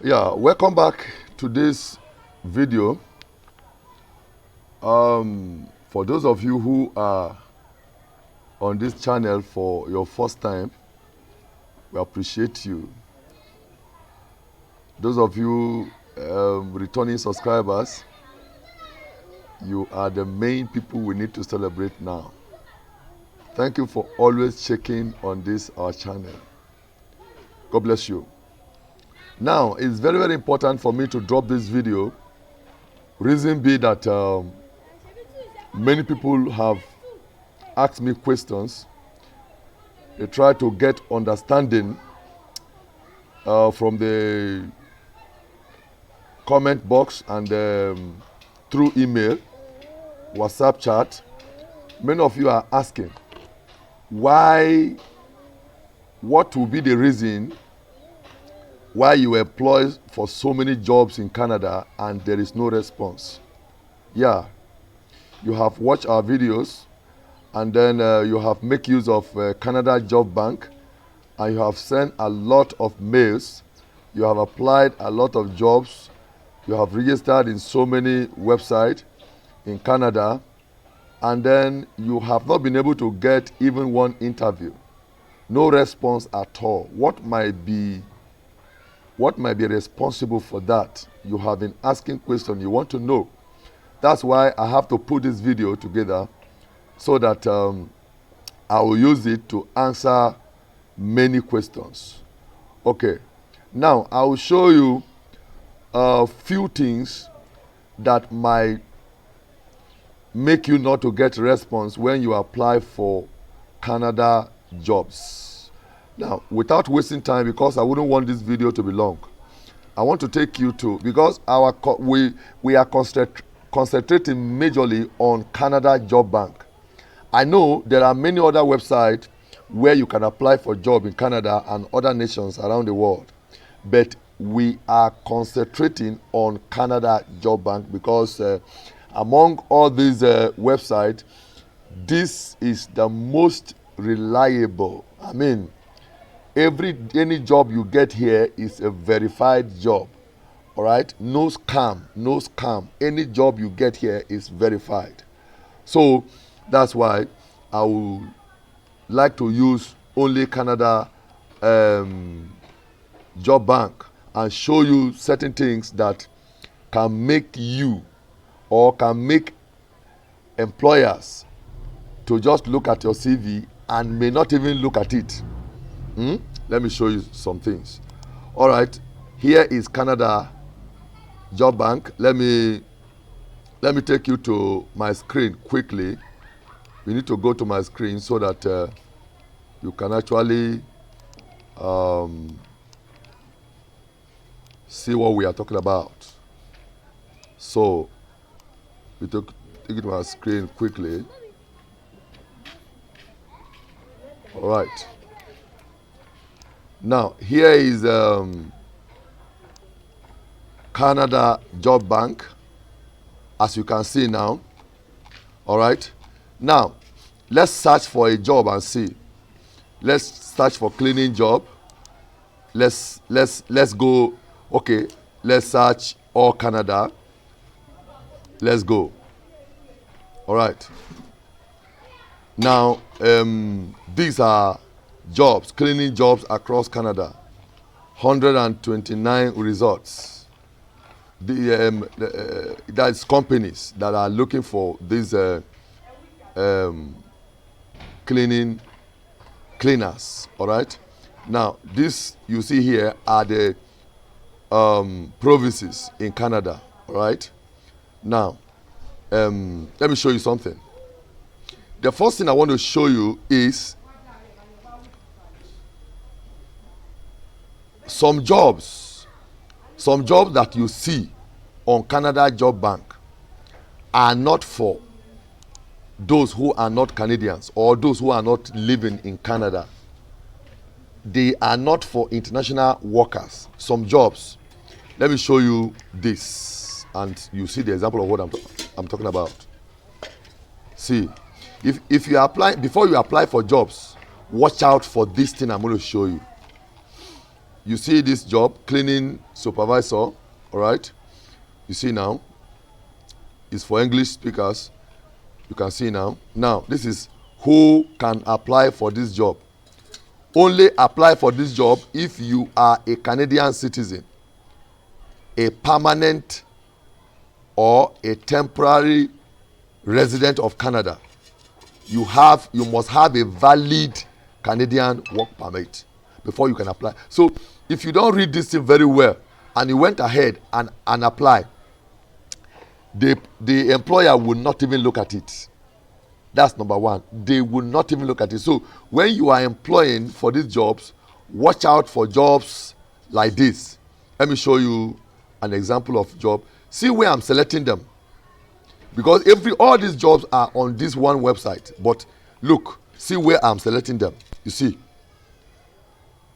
Yeah, welcome back to this video. For those of you who are on this channel for your first time, we appreciate you. Those of you returning subscribers, you are the main people we need to celebrate now. Thank you for always checking on this our channel. God bless you. Now, it's very, very important for me to drop this video. Reason be that many people have asked me questions. They try to get understanding from the comment box and through email, WhatsApp chat. Many of you are asking why, what will be the reason why you apply for so many jobs in Canada and there is no response. Yeah, you have watched our videos and then you have make use of Canada Job Bank and you have sent a lot of mails. You have applied a lot of jobs. You have registered in so many websites in Canada and then you have not been able to get even one interview. No response at all. What might be responsible for that? You have been asking questions, you want to know. That's why I have to put this video together so that I will use it to answer many questions. Okay, now I will show you a few things that might make you not to get response when you apply for Canada jobs. Now, without wasting time, because I wouldn't want this video to be long, I want to take you to, because we are concentrating majorly on Canada Job Bank. I know there are many other websites where you can apply for job in Canada and other nations around the world, but we are concentrating on Canada Job Bank because among all these websites, this is the most reliable. I mean, any job you get here is a verified job. All right, no scam, no scam. Any job you get here is verified. So that's why I would like to use only Canada Job Bank and show you certain things that can make you or can make employers to just look at your CV and may not even look at it. Let me show you some things. All right, here is Canada Job Bank. Let me take you to my screen quickly. We need to go to my screen so that you can actually see what we are talking about. So we take it to my screen quickly. All right. Now, here is Canada Job Bank, as you can see now. All right. Now, let's search for a job and see. Let's search for cleaning job. Let's go. Okay. Let's search all Canada. Let's go. All right. Now, these are jobs, cleaning jobs across Canada. 129 results. That's companies that are looking for these cleaners. All right. Now, this you see here are the provinces in Canada. All right. Now, let me show you something. The first thing I want to show you is some jobs that you see on Canada Job Bank are not for those who are not Canadians or those who are not living in Canada. They are not for international workers. Some jobs. Let me show you this and you see the example of what I'm talking about. See, if you apply, before you apply for jobs, watch out for this thing I'm going to show you. you see this job, cleaning supervisor, all right? You see now, it's for English speakers. You can see now. Now, this is who can apply for this job. Only apply for this job if you are a Canadian citizen, a permanent or a temporary resident of Canada. You must have a valid Canadian work permit before you can apply. So if you don't read this thing very well and you went ahead and apply, the employer will not even look at it. That's number one. They will not even look at it. So when you are employing for these jobs, watch out for jobs like this. Let me show you an example of job. See where I'm selecting them, because all these jobs are on this one website. But look, see where I'm selecting them. You see,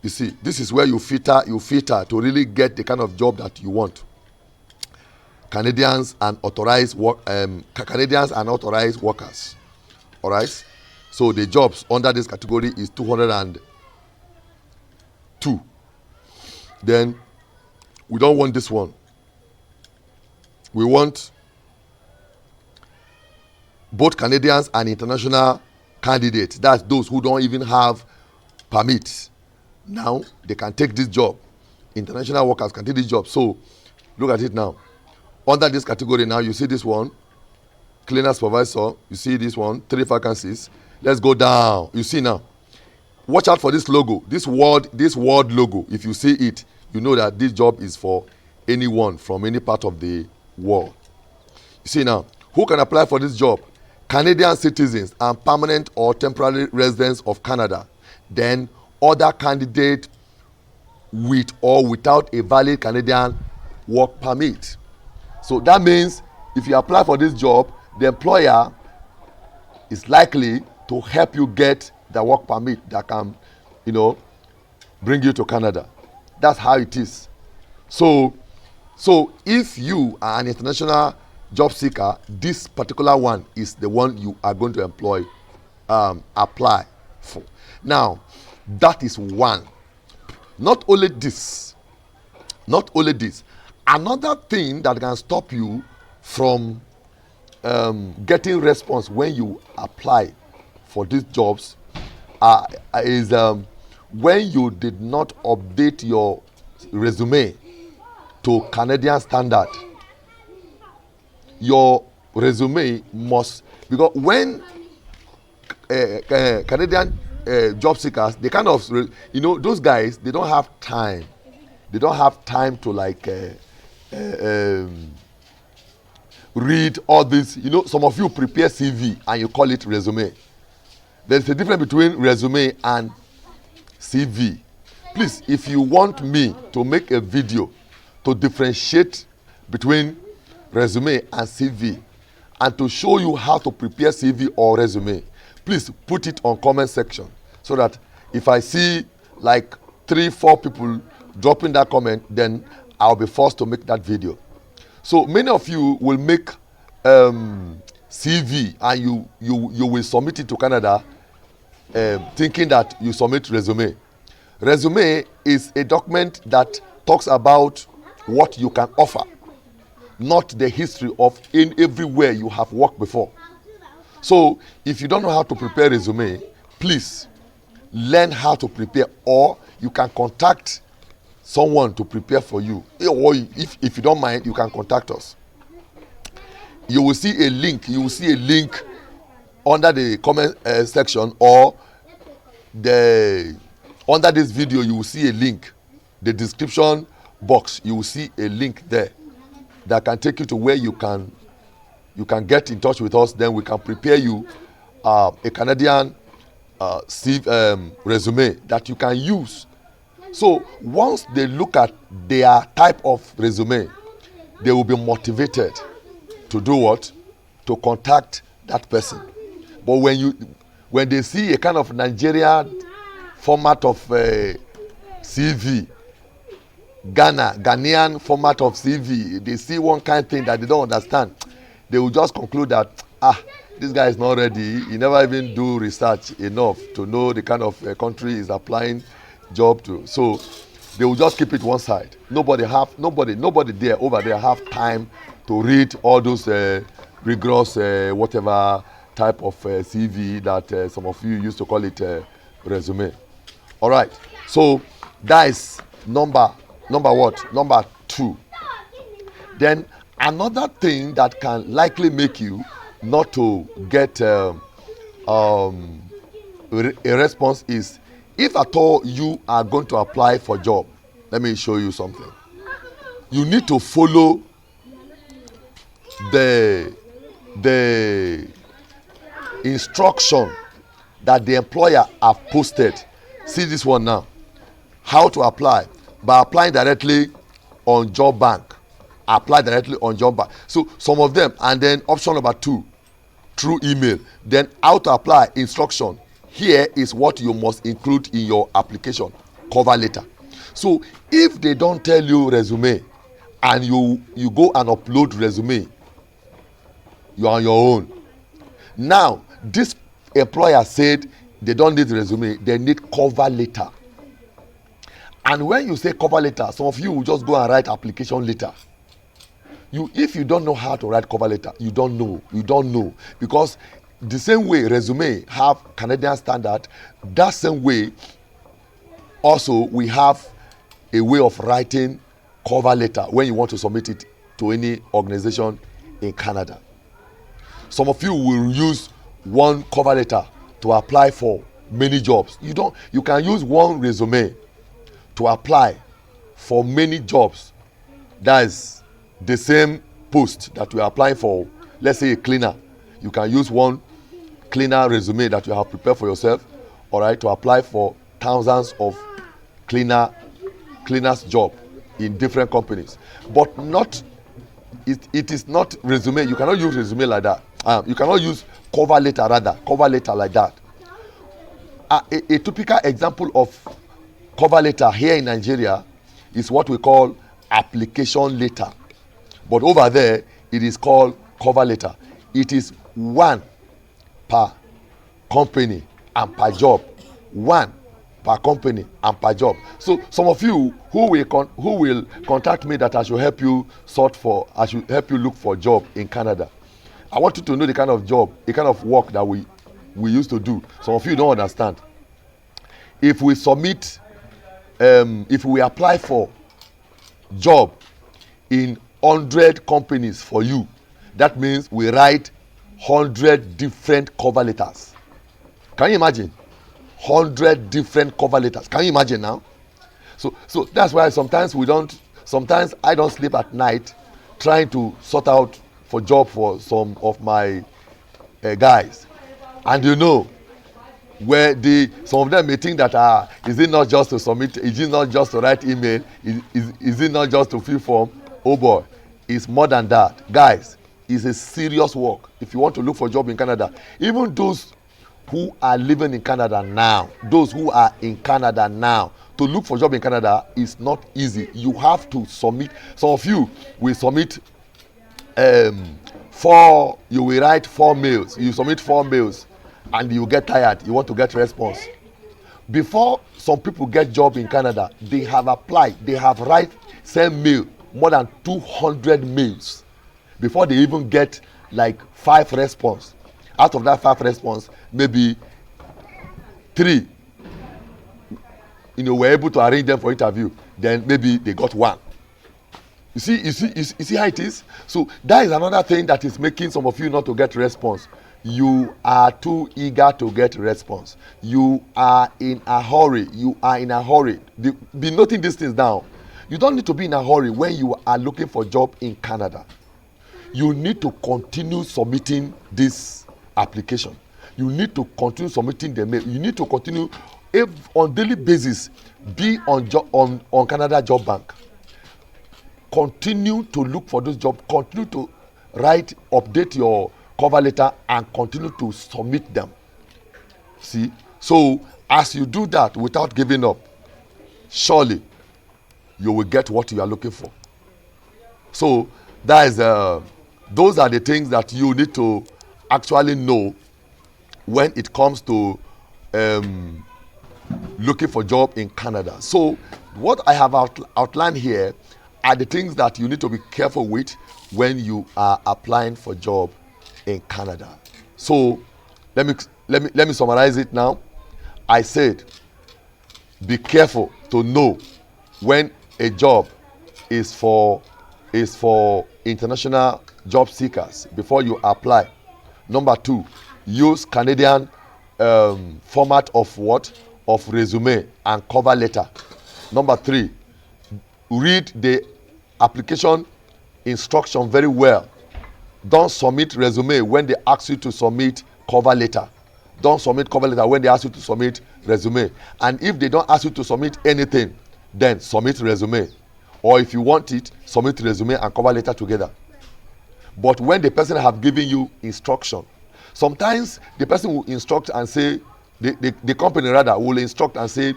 this is where you filter to really get the kind of job that you want. Canadians and authorized workers. All right. So the jobs under this category is 202. Then we don't want this one. We want both Canadians and international candidates. That's those who don't even have permits. Now they can take this job. International workers can take this job. So look at it now. Under this category now, you see this one, cleaner supervisor. You see this one, 3 vacancies. Let's go down. You see now. Watch out for this logo, this word logo. If you see it, you know that this job is for anyone from any part of the world. You see now, who can apply for this job? Canadian citizens and permanent or temporary residents of Canada. Then other candidate with or without a valid Canadian work permit. So that means if you apply for this job, the employer is likely to help you get the work permit that can, bring you to Canada. That's how it is. So if you are an international job seeker, this particular one is the one you are going to apply for. Now, that is one. Not only this. Another thing that can stop you from getting response when you apply for these jobs is when you did not update your resume to Canadian standard. Your resume must, because when Canadian job seekers, they kind of, those guys, they don't have time. They don't have time to read all this. Some of you prepare CV and you call it resume. There's a difference between resume and CV. Please, if you want me to make a video to differentiate between resume and CV and to show you how to prepare CV or resume, please put it on comment section so that if I see like 3-4 people dropping that comment, then I'll be forced to make that video. So many of you will make CV and you will submit it to Canada thinking that you submit resume. Resume is a document that talks about what you can offer, not the history of in everywhere you have worked before. So if you don't know how to prepare resume, please learn how to prepare, or you can contact someone to prepare for you, or if you don't mind, you can contact us. You will see a link under the comment section, or under this video you will see a link. The description box, you will see a link there that can take you to where you can get in touch with us. Then we can prepare you a Canadian resume that you can use. So once they look at their type of resume, they will be motivated to do what? To contact that person. But when they see a kind of Nigerian format of CV, Ghanaian format of CV, they see one kind of thing that they don't understand, they will just conclude that this guy is not ready. He never even do research enough to know the kind of country he's applying job to. So They will just keep it one side. Nobody there over there have time to read all those rigorous whatever type of CV that some of you used to call it resume. All right. So that is number what? Number 2. Then another thing that can likely make you not to get a response is, if at all you are going to apply for job. Let me show you something. You need to follow the instruction that the employer have posted. See this one now. How to apply? By applying directly on job bank. Apply directly on job bank. So some of them, and then option number 2, through email. Then how to apply instruction. Here is what you must include in your application cover letter. So if they don't tell you resume and you go and upload resume, you are on your own. Now this employer said they don't need resume, they need cover letter. And when you say cover letter, some of you will just go and write application letter. If you don't know how to write cover letter, you don't know, because the same way resume have Canadian standard, that same way also we have a way of writing cover letter when you want to submit it to any organization in Canada. Some of you will use one cover letter to apply for many jobs. You can use one resume to apply for many jobs. That is the same post that you are applying for. Let's say a cleaner, you can use one cleaner resume that you have prepared for yourself, all right, to apply for thousands of cleaners job in different companies. But it is not resume. You cannot use resume like that. You cannot use cover letter like that. A typical example of cover letter here in Nigeria is what we call application letter, but over there it is called cover letter. It is 1 per company and per job. 1 per company and per job. So some of you who will contact me that I should help you look for a job in Canada, I want you to know the kind of job, the kind of work that we used to do. Some of you don't understand. If we submit, if we apply for job in 100 companies for you, that means we write 100 different cover letters. Can you imagine? 100 different cover letters. Can you imagine now? So that's why sometimes I don't sleep at night trying to sort out for job for some of my guys. And where some of them may think that is it not just to submit, is it not just to write email, is it not just to fill form? Oh boy, it's more than that. Guys, it's a serious work. If you want to look for a job in Canada, even those who are living in Canada now, to look for a job in Canada is not easy. You have to submit. Some of you will submit you will write 4 mails. You submit 4 mails and you get tired. You want to get response. Before some people get job in Canada, they have applied, they have sent mail more than 200 mails before they even get like 5 response. Out of that 5 response, maybe 3 were able to arrange them for interview. Then maybe they got 1. You see how it is? So that is another thing that is making some of you not to get response. You are too eager to get response. You are in a hurry. Be noting these things down. You don't need to be in a hurry when you are looking for a job in Canada. You need to continue submitting this application. You need to continue submitting the mail. You need to continue on daily basis. Be on Canada Job Bank. Continue to look for those jobs. Continue to update your cover letter and continue to submit them. See, so as you do that without giving up, surely you will get what you are looking for. So that is those are the things that you need to actually know when it comes to looking for job in Canada. So what I have outlined here are the things that you need to be careful with when you are applying for job in Canada. So let me summarize it now. I said be careful to know when a job is for international job seekers before you apply. Number 2, use Canadian format of resume and cover letter. Number 3, read the application instruction very well. Don't submit resume when they ask you to submit cover letter. Don't submit cover letter when they ask you to submit resume. And if they don't ask you to submit anything, then submit resume. Or if you want it, submit resume and cover letter together. But when the person have given you instruction, sometimes the person will instruct and say, the company rather will instruct and say,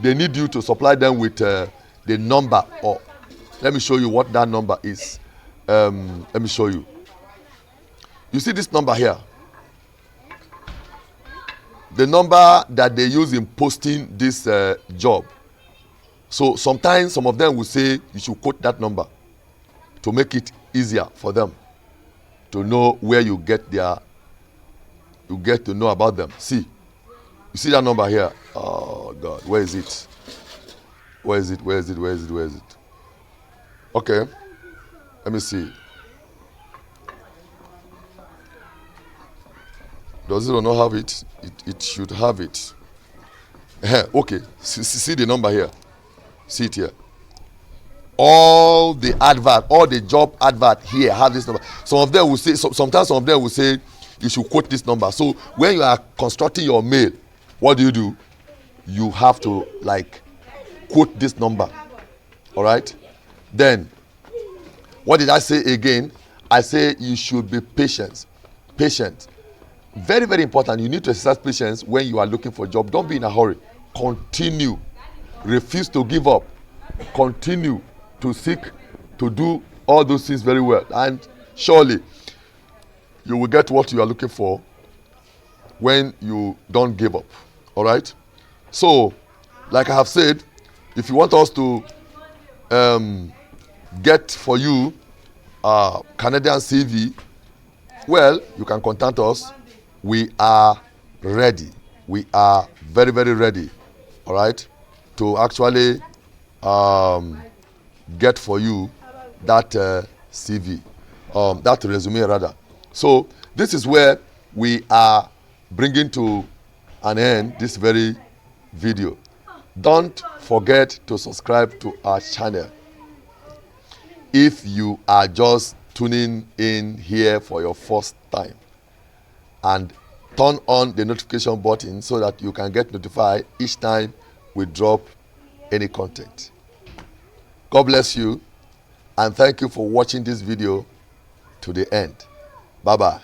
they need you to supply them with the number, or let me show you what that number is. Let me show you. You see this number here? The number that they use in posting this job. So sometimes some of them will say you should quote that number to make it easier for them to know where you get to know about them. See, you see that number here? Oh God, where is it? Where is it? Okay, let me see. Does it or not have it? It should have it. Okay, see the number here. See it here. All the job advert here have this number. Some of them will say, sometimes some of them will say you should quote this number. So when you are constructing your mail, what do? You have to quote this number. All right. Then, what did I say again? I say you should be patient. Very, very important. You need to exercise patience when you are looking for a job. Don't be in a hurry. Continue. Refuse to give up. Continue to seek to do all those things very well. And surely you will get what you are looking for when you don't give up. All right? So, like I have said, if you want us to get for you Canadian CV, well, you can contact us. We are ready. We are very, very ready, all right, to actually get for you that CV, that resume rather. So this is where we are bringing to an end this very video. Don't forget to subscribe to our channel. If you are just tuning in here for your first time, and turn on the notification button so that you can get notified each time we drop any content. God bless you, and thank you for watching this video to the end. Bye-bye.